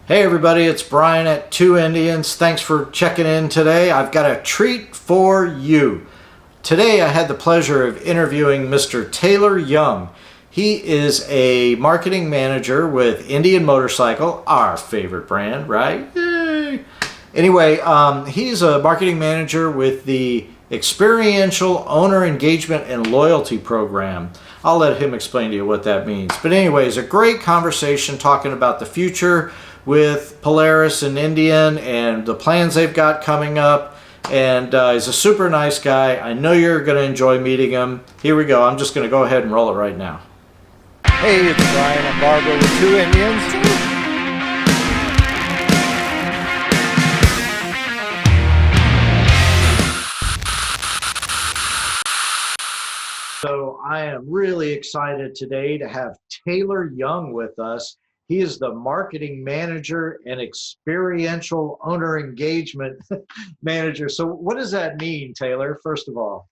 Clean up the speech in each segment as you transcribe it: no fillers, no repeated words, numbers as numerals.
Hey everybody, it's Brian at Two Indians. Thanks for checking in today. I've got a treat for you. Today I had the pleasure of interviewing Mr. Taylor Young. He is a marketing manager with Indian Motorcycle, our favorite brand, right? Yay! Anyway, he's a marketing manager with the Experiential Owner Engagement and Loyalty Program. I'll let him explain to you what that means. But anyways, a great conversation talking about the future with Polaris and Indian and the plans they've got coming up. And he's a super nice guy. I know you're going to enjoy meeting him. Here we go. I'm just going to go ahead and roll it right now. Hey, it's Brian and Barbara with Two Indians. So I am really excited today to have Taylor Young with us. He is the marketing manager and experiential owner engagement manager. So what does that mean, Taylor, first of all?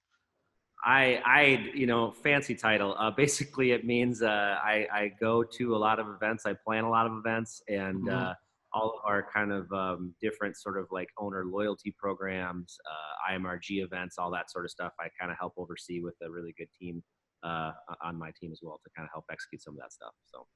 Fancy title. Basically, it means I go to a lot of events. I plan a lot of events, and all of our kind of different sort of like owner loyalty programs, IMRG events, all that sort of stuff. I kind of help oversee with a really good team on my team as well to kind of help execute some of that stuff. So.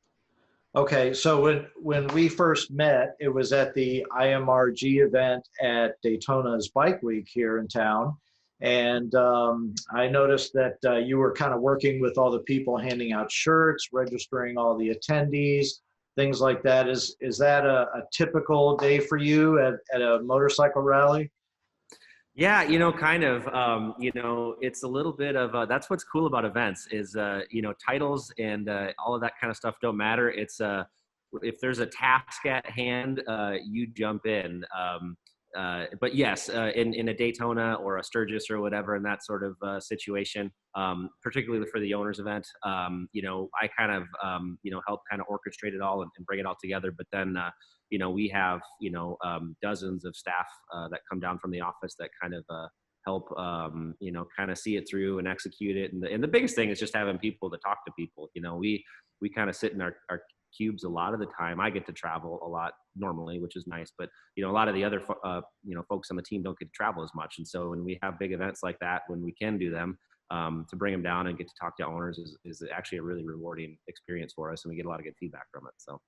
Okay, so when we first met, it was at the IMRG event at Daytona's Bike Week here in town. And I noticed that you were kind of working with all the people handing out shirts, registering all the attendees, things like that. Is that a typical day for you at a motorcycle rally? Yeah, kind of, it's a little bit of, that's what's cool about events is, titles and all of that kind of stuff don't matter. It's, if there's a task at hand, you jump in. But yes, in a Daytona or a Sturgis or whatever, in that sort of situation, particularly for the owners event, I kind of, help kind of orchestrate it all and bring it all together. But then, we have, dozens of staff that come down from the office that kind of help, kind of see it through and execute it. And the biggest thing is just having people to talk to people. We kind of sit in our cubes a lot of the time. I get to travel a lot normally, which is nice, but a lot of the other folks on the team don't get to travel as much. And so when we have big events like that, when we can do them, to bring them down and get to talk to owners is actually a really rewarding experience for us, and we get a lot of good feedback from it. So.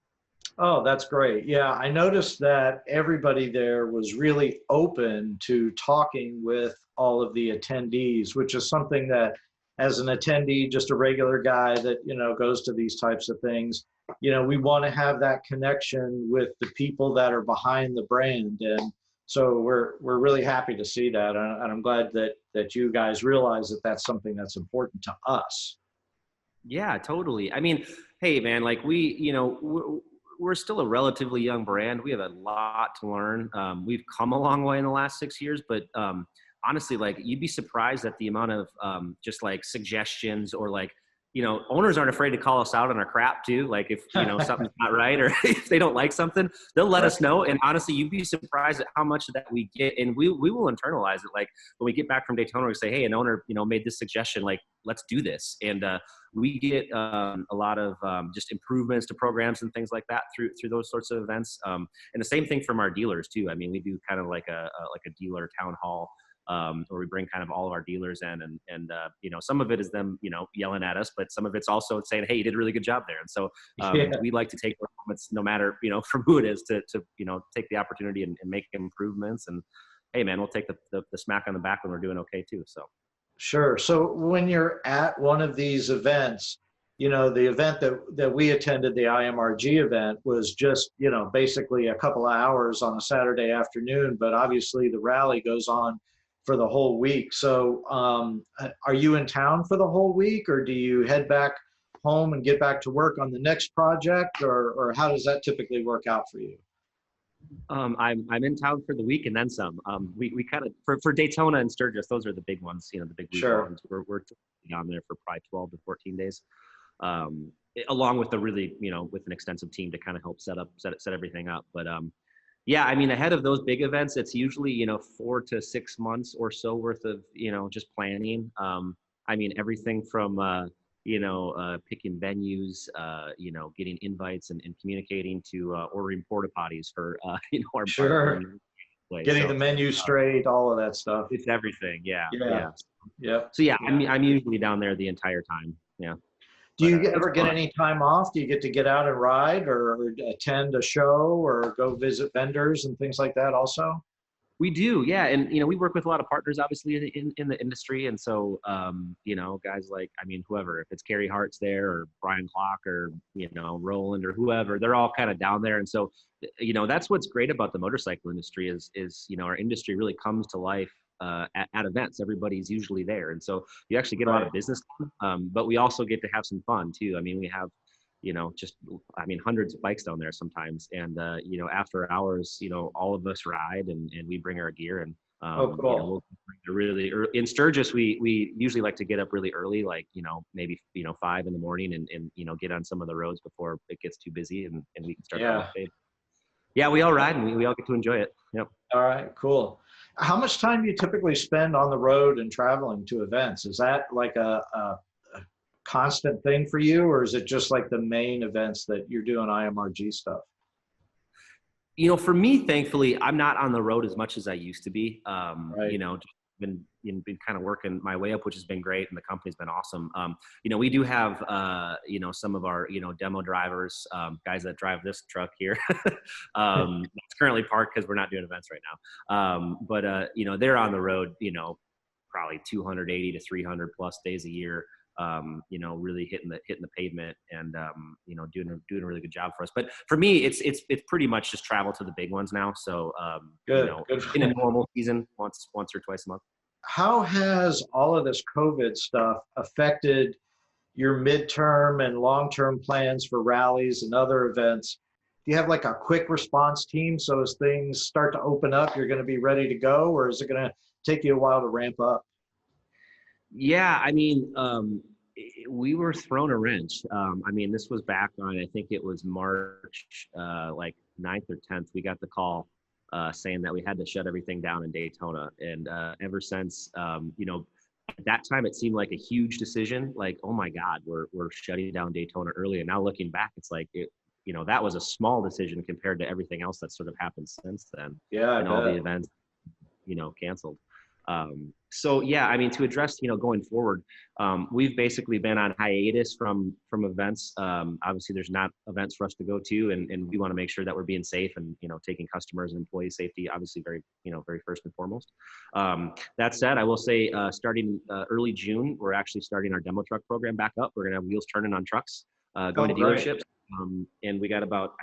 Oh, that's great. Yeah, I noticed that everybody there was really open to talking with all of the attendees, which is something that as an attendee, just a regular guy that, goes to these types of things, we want to have that connection with the people that are behind the brand. And so we're really happy to see that. And I'm glad that you guys realize that that's something that's important to us. Yeah, totally. I mean, hey man, like we're still a relatively young brand. We have a lot to learn. We've come a long way in the last 6 years, but honestly, like you'd be surprised at the amount of just like suggestions or like, owners aren't afraid to call us out on our crap too. Like if, something's not right or if they don't like something, they'll let us know. And honestly, you'd be surprised at how much of that we get. And we will internalize it. Like when we get back from Daytona, we say, hey, an owner, made this suggestion, like, let's do this. And we get a lot of just improvements to programs and things like that through those sorts of events. And the same thing from our dealers too. I mean, we do kind of like a dealer town hall where we bring kind of all of our dealers in and some of it is them, yelling at us, but some of it's also saying, hey, you did a really good job there. And so we like to take moments, no matter, from who it is to take the opportunity and make improvements. And hey, man, we'll take the smack on the back when we're doing okay too. So. Sure. So when you're at one of these events, the event that we attended, the IMRG event, was just, basically a couple of hours on a Saturday afternoon, but obviously the rally goes on for the whole week. So are you in town for the whole week, or do you head back home and get back to work on the next project, or how does that typically work out for you? I'm in town for the week and then some. We kind of for Daytona and Sturgis, those are the big ones. The big week Sure. ones. We're down there for probably 12 to 14 days, along with the really with an extensive team to kind of help set everything up. But yeah, I mean, ahead of those big events, it's usually 4 to 6 months or so worth of just planning. I mean, everything from picking venues, getting invites and communicating to ordering porta potties for our Sure. place. Getting So the menu straight, all of that stuff. it's everything. Yeah. Yeah. Yep. So yeah, I'm usually down there the entire time. Yeah. Do you It's ever get fun. any time off? Do you get to get out and ride or attend a show or go visit vendors and things like that also? We do, yeah, and we work with a lot of partners, obviously, in the industry, and so guys like, whoever, if it's Carey Hart's there, or Brian Clock, or Roland, or whoever, they're all kind of down there, and so that's what's great about the motorcycle industry is our industry really comes to life at events. Everybody's usually there, and so you actually get a lot of business done, but we also get to have some fun too. We have hundreds of bikes down there sometimes. And, after hours, all of us ride and we bring our gear and, Oh, cool. we'll really early. In Sturgis, we usually like to get up really early, like, maybe, 5 in the morning and get on some of the roads before it gets too busy and we can start. Yeah, we all ride and we all get to enjoy it. Yep. All right, cool. How much time do you typically spend on the road and traveling to events? Is that like a constant thing for you, or is it just like the main events that you're doing IMRG stuff? For me, thankfully, I'm not on the road as much as I used to be. Right. Been kind of working my way up, which has been great, and the company's been awesome. We do have some of our demo drivers, guys that drive this truck here. It's currently parked because we're not doing events right now. But they're on the road, probably 280 to 300 plus days a year. Really hitting the pavement and doing a really good job for us. But for me, it's pretty much just travel to the big ones now. So Good. In a normal season, once or twice a month. How has all of this COVID stuff affected your midterm and long-term plans for rallies and other events? Do you have like a quick response team, so as things start to open up, you're going to be ready to go, or is it going to take you a while to ramp up? Yeah, we were thrown a wrench. This was back on, I think it was March, like 9th or 10th. We got the call saying that we had to shut everything down in Daytona. And ever since, at that time, it seemed like a huge decision. Like, oh my God, we're shutting down Daytona early. And now looking back, it's like, that was a small decision compared to everything else that's sort of happened since then. Yeah, and all the events, canceled. So yeah, to address, going forward, we've basically been on hiatus from events. Obviously there's not events for us to go to, and we want to make sure that we're being safe and, taking customers and employee safety, obviously very first and foremost. That said, I will say, starting early June, we're actually starting our demo truck program back up. We're going to have wheels turning on trucks, going to dealerships. And we got about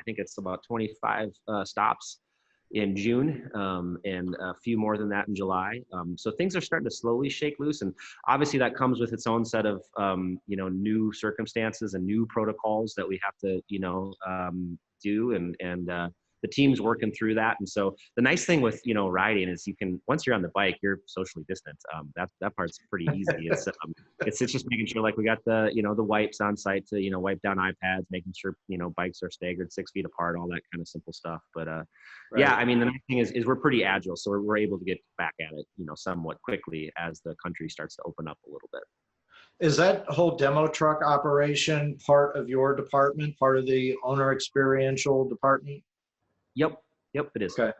25 stops in June, and a few more than that in July. So things are starting to slowly shake loose, and obviously that comes with its own set of new circumstances and new protocols that we have to do, and the team's working through that. And so the nice thing with riding is you can, once you're on the bike, you're socially distant. That part's pretty easy. It's just making sure, like, we got the the wipes on site to wipe down iPads, making sure bikes are staggered 6 feet apart, all that kind of simple stuff. But Right. yeah, the nice thing is we're pretty agile, so we're able to get back at it somewhat quickly as the country starts to open up a little bit. Is that whole demo truck operation part of your department, part of the owner experiential department? Yep, it is. Okay.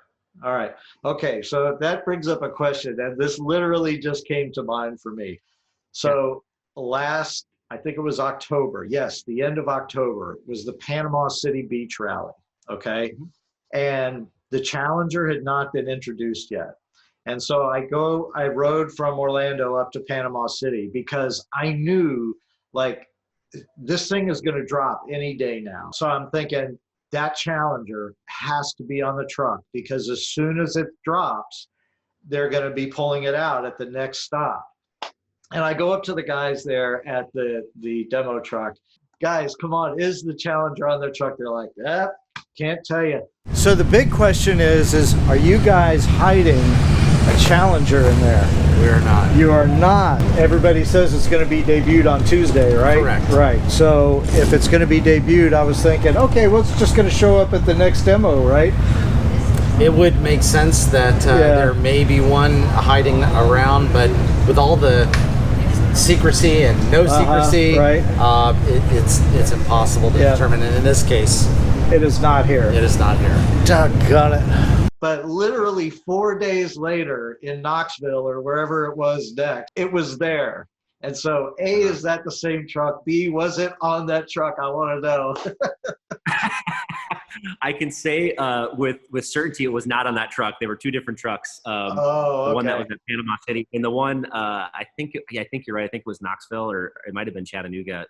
All right. Okay. So that brings up a question, and this literally just came to mind for me. So I think it was October. Yes, the end of October was the Panama City Beach Rally. Okay. Mm-hmm. And the Challenger had not been introduced yet. And so I rode from Orlando up to Panama City because I knew, like, this thing is going to drop any day now. So I'm thinking, that Challenger has to be on the truck, because as soon as it drops, they're going to be pulling it out at the next stop. And I go up to the guys there at the demo truck. Guys, come on, is the Challenger on their truck? They're like, can't tell you. So the big question is are you guys hiding a Challenger in there? We're not. You are not. Everybody says it's going to be debuted on Tuesday, right? Correct. Right. So if it's going to be debuted, I was thinking, okay, well, it's just going to show up at the next demo, right? It would make sense that there may be one hiding around, but with all the secrecy and no secrecy. Right. It's impossible to Yeah. determine. And in this case, It is not here. it is not here. Doggone it. But literally 4 days later in Knoxville or wherever it was next, it was there. And so A, is that the same truck? B, was it on that truck? I want to know. I can say with certainty it was not on that truck. There were two different trucks. Oh, The one that okay. was in Panama City, and the one I think you're right. I think it was Knoxville, or it might have been Chattanooga.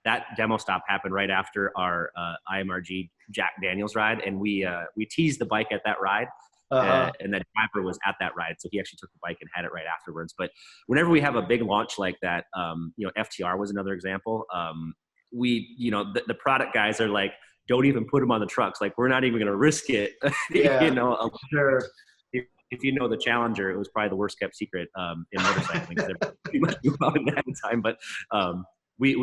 That demo stop happened right after our IMRG Jack Daniels ride, and we teased the bike at that ride. Uh-huh. And that driver was at that ride, so he actually took the bike and had it right afterwards. But whenever we have a big launch like that, FTR was another example. The product guys are like, don't even put them on the trucks. Like, we're not even going to risk it. Yeah, sure. If you know the Challenger, it was probably the worst kept secret in motorcycling. 'Cause everybody pretty much knew about it at the time. But we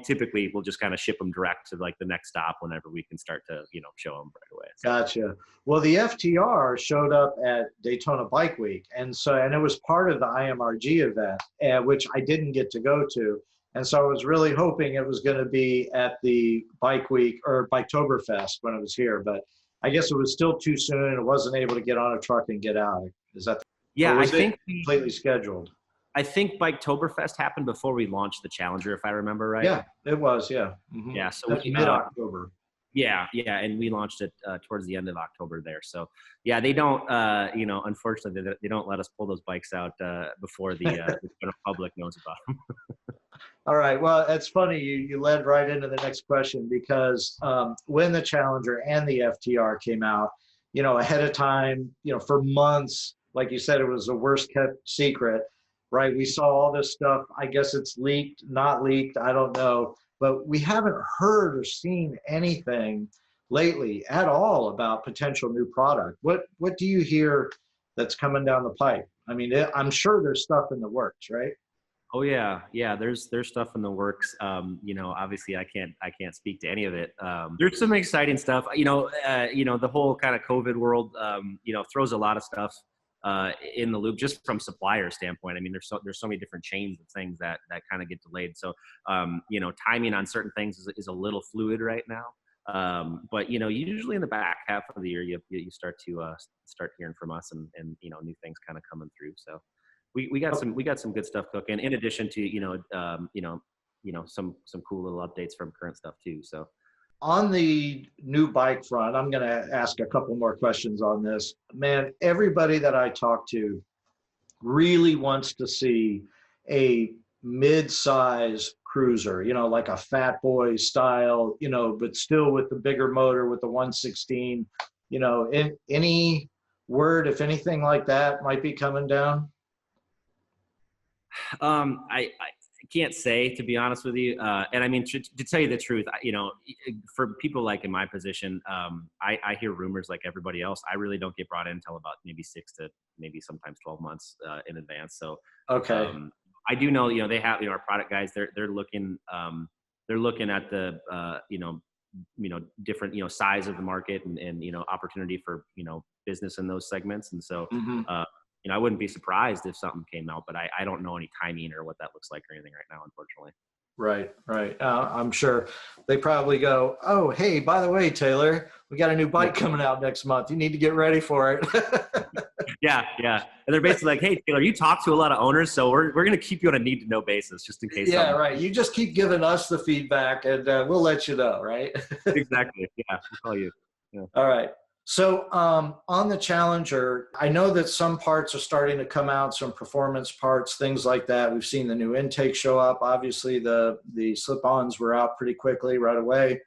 typically will just kind of ship them direct to like the next stop whenever we can start to show them right away. So. Gotcha. Well, the FTR showed up at Daytona Bike Week, and it was part of the IMRG event, which I didn't get to go to. And so I was really hoping it was going to be at the Bike Week or Biketoberfest when it was here, but I guess it was still too soon. It wasn't able to get on a truck and get out. Is that? Yeah, or I was it think completely scheduled. I think Biketoberfest happened before we launched the Challenger, if I remember right. Yeah, it was. Yeah. Mhm. Yeah. So That's mid-October. Yeah, and we launched it towards the end of October there. So yeah, they don't, unfortunately, they don't let us pull those bikes out before the general public knows about them. All right. Well, it's funny. You led right into the next question because when the Challenger and the FTR came out, ahead of time, for months, like you said, it was the worst kept secret, right? We saw all this stuff. I guess it's leaked, not leaked. I don't know. But we haven't heard or seen anything lately at all about potential new product. What do you hear that's coming down the pipe? I mean, I'm sure there's stuff in the works, right? Oh yeah. There's stuff in the works. Obviously I can't speak to any of it. There's some exciting stuff. The whole kind of COVID world, throws a lot of stuff in the loop just from supplier standpoint. I mean, there's so many different chains of things that kind of get delayed. So, timing on certain things is a little fluid right now. But usually in the back half of the year, you start to start hearing from us and new things kind of coming through. So. We got some good stuff cooking in addition to some cool little updates from current stuff too. So on the new bike front, I'm going to ask a couple more questions on this. Man, everybody that I talk to really wants to see a mid-size cruiser, like a Fat Boy style, but still with the bigger motor with the 116. Any word, if anything like that might be coming down? I can't say, to be honest with you. And I mean, to tell you the truth, for people like in my position, I hear rumors like everybody else. I really don't get brought in until about maybe 6 to maybe sometimes 12 months in advance. So, okay. I do know, they have, our product guys, they're looking at the, different, size of the market and opportunity for, business in those segments. And so, I wouldn't be surprised if something came out, but I don't know any timing or what that looks like or anything right now, unfortunately. Right. I'm sure they probably go, oh, hey, by the way, Taylor, we got a new bike coming out next month. You need to get ready for it. Yeah. And they're basically like, hey, Taylor, you talk to a lot of owners, so we're going to keep you on a need-to-know basis just in case. Yeah, right. You just keep giving us the feedback and we'll let you know, right? Exactly. Yeah, we'll call you. Yeah. All right. So on the Challenger, I know that some parts are starting to come out, some performance parts, things like that. We've seen the new intake show up. Obviously, the slip-ons were out pretty quickly right away.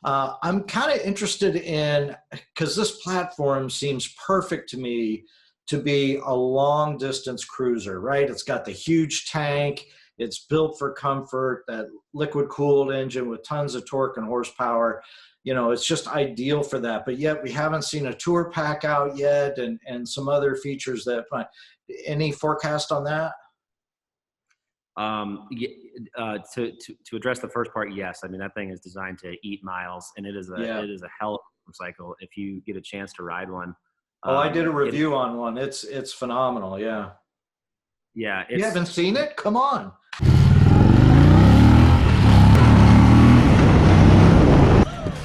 I'm kind of interested in, because this platform seems perfect to me to be a long-distance cruiser, right? It's got the huge tank. It's built for comfort, that liquid-cooled engine with tons of torque and horsepower. It's just ideal for that. But yet we haven't seen a tour pack out yet and some other features that, any forecast on that? To address the first part, yes. I mean, that thing is designed to eat miles, and it is a hell of a motorcycle if you get a chance to ride one. I did a review on one. It's phenomenal. Yeah. Yeah, You haven't seen it? Come on.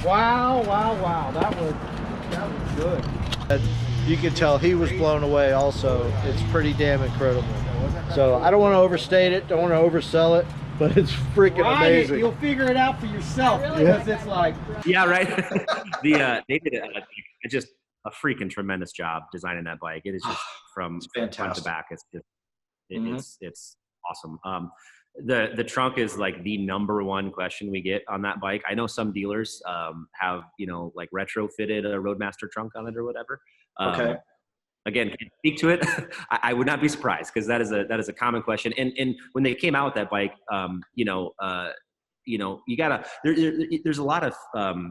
Wow, wow, wow. That was good. You can tell he was blown away also. It's pretty damn incredible. So I don't want to overstate it, don't want to oversell it, but it's freaking amazing. You'll figure it out for yourself because it's like, yeah, right. They did just a freaking tremendous job designing that bike. It is just from front to back. It's just it's awesome. The trunk is like the number one question we get on that bike. I know some dealers have, you know, like retrofitted a Roadmaster trunk on it or whatever. Okay. Again, can you speak to it? I would not be surprised because that is a common question. And when they came out with that bike, you know, you gotta there's a lot of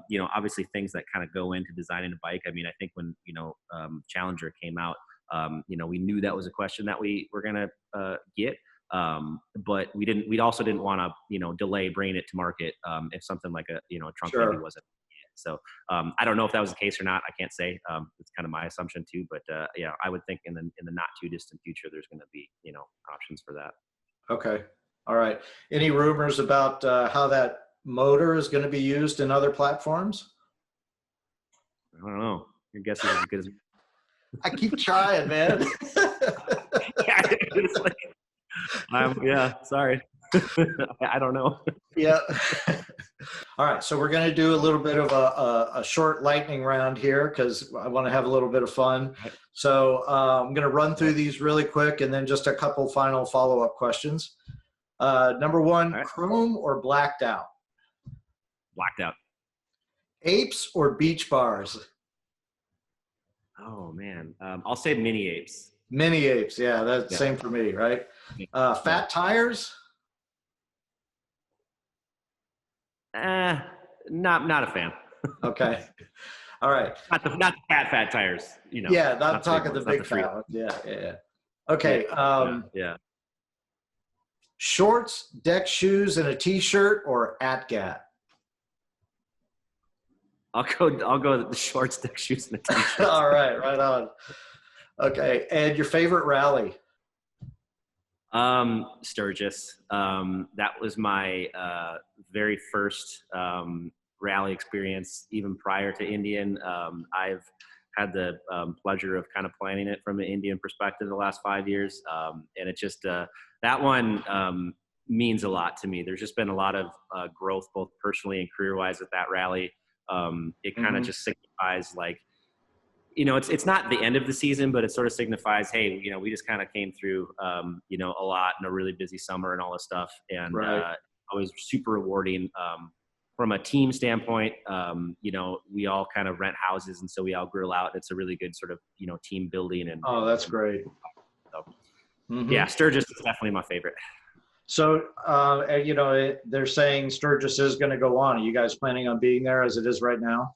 you know, obviously things that kind of go into designing a bike. I mean, I think when, you know, Challenger came out, you know, we knew that was a question that we were gonna get. But we also didn't want to, you know, delay bringing it to market if something like a, you know, a trunk maybe wasn't. So I don't know if that was the case or not. I can't say. It's kind of my assumption too. But yeah, I would think in the not too distant future, there's going to be, you know, options for that. Okay. All right. Any rumors about how that motor is going to be used in other platforms? I don't know. Your guess is as good as. I keep trying, man. Yeah, sorry. I don't know. Yeah. All right. So we're going to do a little bit of a short lightning round here because I want to have a little bit of fun. So I'm going to run through these really quick and then just a couple final follow-up questions. Number one, chrome or blacked out? Blacked out. Apes or beach bars? Oh, man. I'll say mini apes. Mini apes. Yeah, that's same for me, right? Fat tires? Not a fan. Okay. All right. Not the fat tires, you know. Yeah, not talking the big fat ones. Yeah. Okay. Yeah. Shorts, deck shoes, and a t-shirt, or AtGat? I'll go with the shorts, deck shoes, and a t-shirt. All right, right on. Okay, and your favorite rally? Sturgis. That was my very first rally experience, even prior to Indian. I've had the pleasure of kind of planning it from an Indian perspective the last 5 years, and it just that one means a lot to me. There's just been a lot of growth, both personally and career-wise, at that rally. It kind of just signifies, like, you know, it's not the end of the season, but it sort of signifies, hey, you know, we just kind of came through, you know, a lot in a really busy summer and all this stuff. And always super rewarding from a team standpoint. You know, we all kind of rent houses, and so we all grill out. It's a really good sort of, you know, team building. And oh, that's great. So, yeah, Sturgis is definitely my favorite. So, you know, they're saying Sturgis is going to go on. Are you guys planning on being there as it is right now?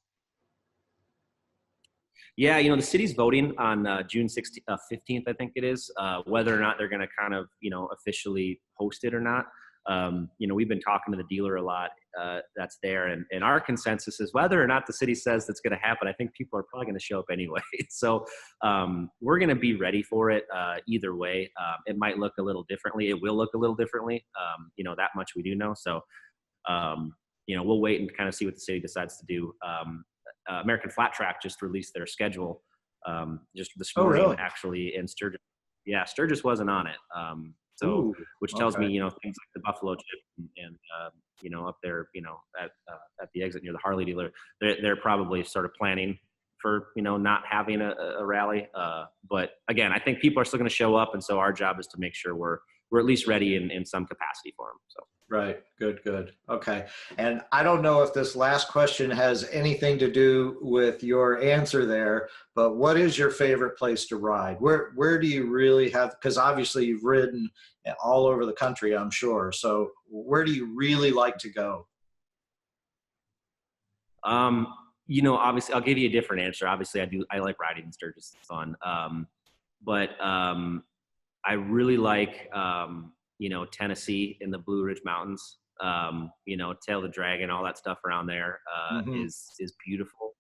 Yeah, you know, the city's voting on June 15th, I think it is, whether or not they're going to kind of, you know, officially host it or not. You know, we've been talking to the dealer a lot that's there, and our consensus is whether or not the city says that's going to happen, I think people are probably going to show up anyway. So we're going to be ready for it either way. It might look a little differently. It will look a little differently. You know, that much we do know. So, you know, we'll wait and kind of see what the city decides to do. American Flat Track just released their schedule just this morning, actually, and Sturgis. Yeah, Sturgis wasn't on it. So, which tells me, you know, things like the Buffalo Chip and you know, up there, you know, at the exit near the Harley dealer, they're probably sort of planning for, you know, not having a rally. But again, I think people are still going to show up, and so our job is to make sure we're at least ready in some capacity for them. So. Right. Good. Okay. And I don't know if this last question has anything to do with your answer there, but what is your favorite place to ride? Where do you really have, because obviously you've ridden all over the country, I'm sure. So where do you really like to go? You know, obviously I'll give you a different answer. Obviously I like riding in Sturgis. It's fun. But I really like, you know, Tennessee in the Blue Ridge Mountains, you know, Tail of the Dragon, all that stuff around there is beautiful.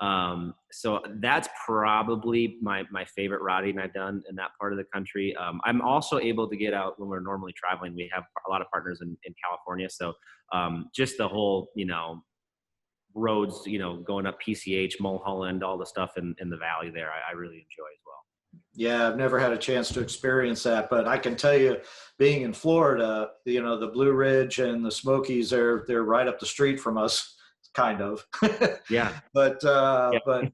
So that's probably my favorite routing I've done in that part of the country. I'm also able to get out when we're normally traveling. We have a lot of partners in California. So just the whole, roads, going up PCH, Mulholland, all the stuff in the valley there, I really enjoy as well. Yeah, I've never had a chance to experience that, but I can tell you, being in Florida, the Blue Ridge and the Smokies, they're right up the street from us, kind of. Yeah. But Yeah. but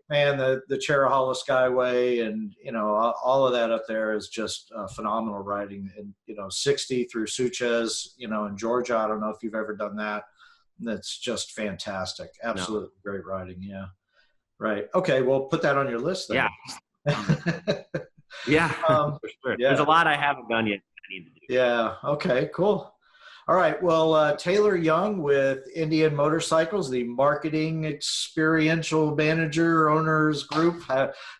man, the Cherahalla Skyway and all of that up there is just phenomenal riding. And 60 through Suchez, in Georgia. I don't know if you've ever done that. That's just fantastic. Absolutely great riding. Yeah. Right. Okay. Well, put that on your list then. Yeah. Yeah, for sure. Yeah. There's a lot I haven't done yet I need to do. Yeah. Okay, cool. All right. Well, Taylor Young with Indian Motorcycles, the marketing experiential manager owners group,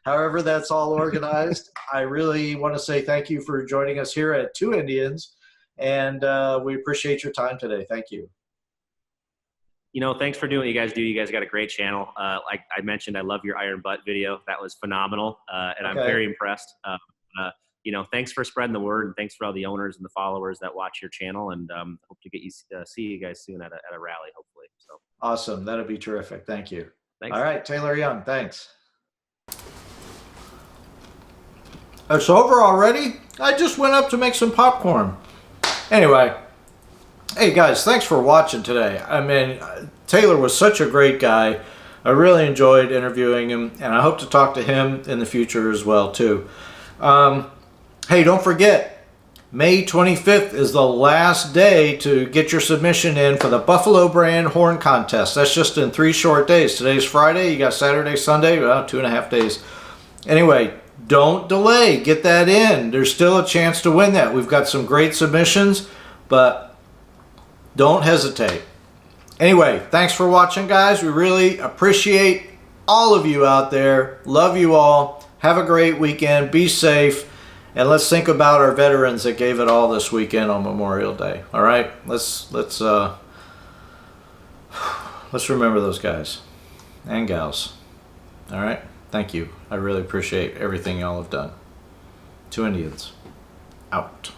however that's all organized. I really want to say thank you for joining us here at Two Indians, and we appreciate your time today. Thank you. Thanks for doing what you guys do. You guys got a great channel. Like I mentioned, I love your Iron Butt video. That was phenomenal, and I'm very impressed. Thanks for spreading the word, and thanks for all the owners and the followers that watch your channel. And hope to see you guys soon at a rally, hopefully. So awesome. That'd be terrific. Thank you. Thanks. All right, Taylor Young. Thanks. It's over already? I just went up to make some popcorn. Anyway. Hey guys, thanks for watching today. I mean, Taylor was such a great guy. I really enjoyed interviewing him, and I hope to talk to him in the future as well too. Hey, don't forget, May 25th is the last day to get your submission in for the Buffalo Brand Horn Contest. That's just in 3 short days. Today's Friday, you got Saturday, Sunday, well, 2.5 days. Anyway, don't delay. Get that in. There's still a chance to win that. We've got some great submissions, but don't hesitate. Anyway, thanks for watching, guys. We really appreciate all of you out there. Love you all. Have a great weekend. Be safe. And let's think about our veterans that gave it all this weekend on Memorial Day. All right? Let's remember those guys and gals. All right? Thank you. I really appreciate everything y'all have done. Two Indians. Out.